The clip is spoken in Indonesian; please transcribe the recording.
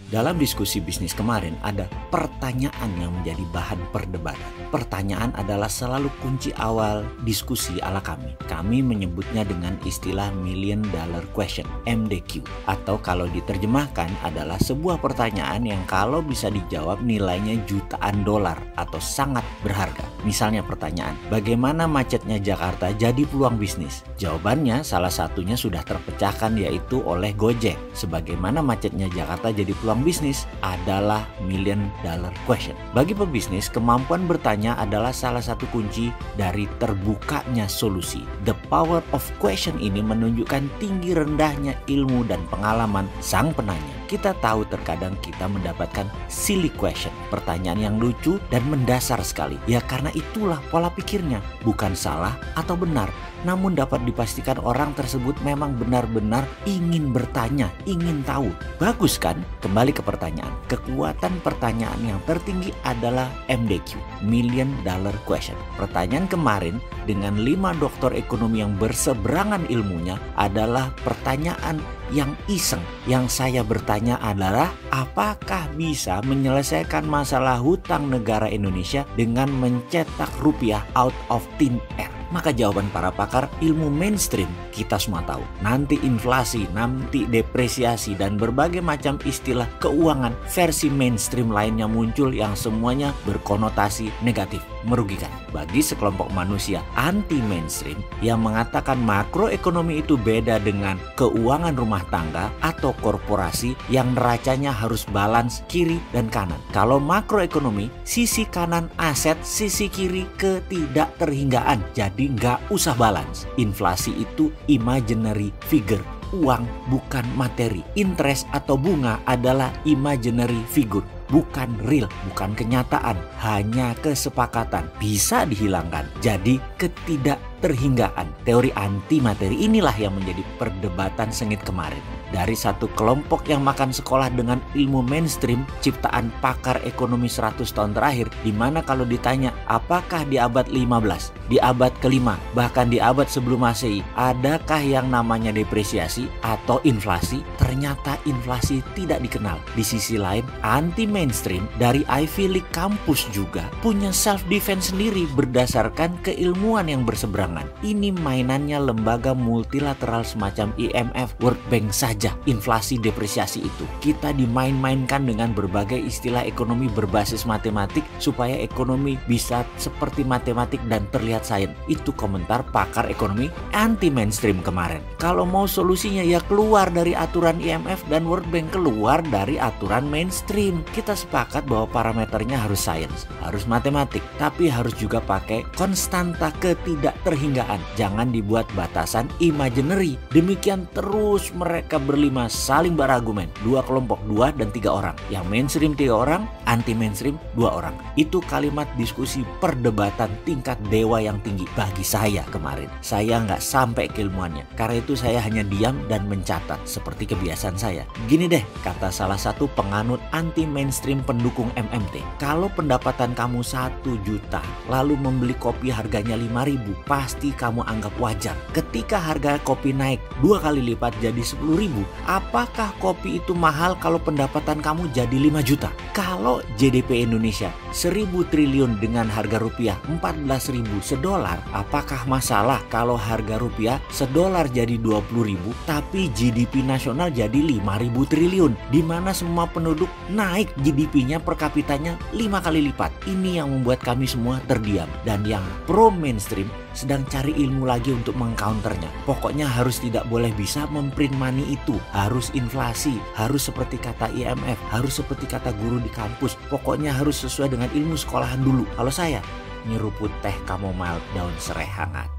Dalam diskusi bisnis kemarin ada pertanyaan yang menjadi bahan perdebatan. Pertanyaan adalah selalu kunci awal diskusi ala kami. Kami menyebutnya dengan istilah Million Dollar Question, MDQ. Atau kalau diterjemahkan adalah sebuah pertanyaan yang kalau bisa dijawab nilainya jutaan dolar atau sangat berharga. Misalnya pertanyaan, bagaimana macetnya Jakarta jadi peluang bisnis? Jawabannya salah satunya sudah terpecahkan yaitu oleh Gojek. Sebagaimana macetnya Jakarta jadi peluang bisnis adalah Million Dollar Question. Bagi pebisnis, kemampuan bertanya adalah salah satu kunci dari terbukanya solusi. The power of question ini menunjukkan tinggi rendahnya ilmu dan pengalaman sang penanya. Kita tahu terkadang kita mendapatkan silly question, pertanyaan yang lucu dan mendasar sekali. Ya karena itulah pola pikirnya, bukan salah atau benar, namun dapat dipastikan orang tersebut memang benar-benar ingin bertanya, ingin tahu. Bagus kan? Kembali ke pertanyaan. Kekuatan pertanyaan yang tertinggi adalah MDQ, Million Dollar Question. Pertanyaan kemarin dengan 5 doktor ekonomi yang berseberangan ilmunya adalah pertanyaan yang iseng. Yang saya bertanya adalah apakah bisa menyelesaikan masalah hutang negara Indonesia dengan mencetak rupiah out of thin air? Maka jawaban para pakar ilmu mainstream kita semua tahu. Nanti inflasi, nanti depresiasi dan berbagai macam istilah keuangan versi mainstream lainnya muncul yang semuanya berkonotasi negatif, merugikan. Bagi sekelompok manusia anti mainstream yang mengatakan makroekonomi itu beda dengan keuangan rumah tangga atau korporasi yang neracanya harus balance kiri dan kanan. Kalau makroekonomi, sisi kanan aset, sisi kiri ketidakterhinggaan. Jadi nggak usah balance. Inflasi itu imaginary figure. Uang bukan materi. Interest atau bunga adalah imaginary figure. Bukan real, bukan kenyataan, hanya kesepakatan. Bisa dihilangkan. Jadi ketidakterhinggaan. Teori anti materi inilah yang menjadi perdebatan sengit kemarin. Dari satu kelompok yang makan sekolah dengan ilmu mainstream ciptaan pakar ekonomi 100 tahun terakhir, di mana kalau ditanya apakah di abad 15, di abad ke-5, bahkan di abad sebelum Masehi, adakah yang namanya depresiasi atau inflasi? Ternyata inflasi tidak dikenal. Di sisi lain, anti mainstream dari Ivy League kampus juga punya self defense sendiri berdasarkan keilmuan yang berseberangan. Ini mainannya lembaga multilateral semacam IMF, World Bank saja. Inflasi depresiasi itu kita dimain-mainkan dengan berbagai istilah ekonomi berbasis matematik supaya ekonomi bisa seperti matematik dan terlihat sains. Itu komentar pakar ekonomi anti mainstream kemarin. Kalau mau solusinya ya keluar dari aturan IMF dan World Bank, keluar dari aturan mainstream. Kita sepakat bahwa parameternya harus sains, harus matematik, tapi harus juga pakai konstanta ketidakterhinggaan. Jangan dibuat batasan imaginary. Demikian terus mereka berlima saling berargumen. 2 kelompok, 2 dan 3 orang. Yang mainstream 3 orang, anti mainstream 2 orang. Itu kalimat diskusi perdebatan tingkat dewa yang tinggi bagi saya kemarin. Saya nggak sampai keilmuannya. Karena itu saya hanya diam dan mencatat seperti kebiasaan saya. Gini deh, kata salah satu penganut anti mainstream pendukung MMT. Kalau pendapatan kamu 1 juta, lalu membeli kopi harganya 5.000, pasti kamu anggap wajar. Ketika harga kopi naik 2 kali lipat jadi 10.000, apakah kopi itu mahal kalau pendapatan kamu jadi 5 juta? Kalau GDP Indonesia 1.000 triliun dengan harga rupiah 14.000 sedolar, apakah masalah kalau harga rupiah sedolar jadi 20.000 tapi GDP nasional jadi 5.000 triliun, di mana semua penduduk naik GDP-nya per kapitanya 5 kali lipat? Ini yang membuat kami semua terdiam, dan yang pro mainstream sedang cari ilmu lagi untuk mengcounternya. Pokoknya harus tidak boleh bisa memprint money itu, harus inflasi, harus seperti kata IMF, harus seperti kata guru di kampus. Pokoknya harus sesuai dengan ilmu sekolahan dulu. Kalau saya nyeruput teh chamomile daun serai hangat.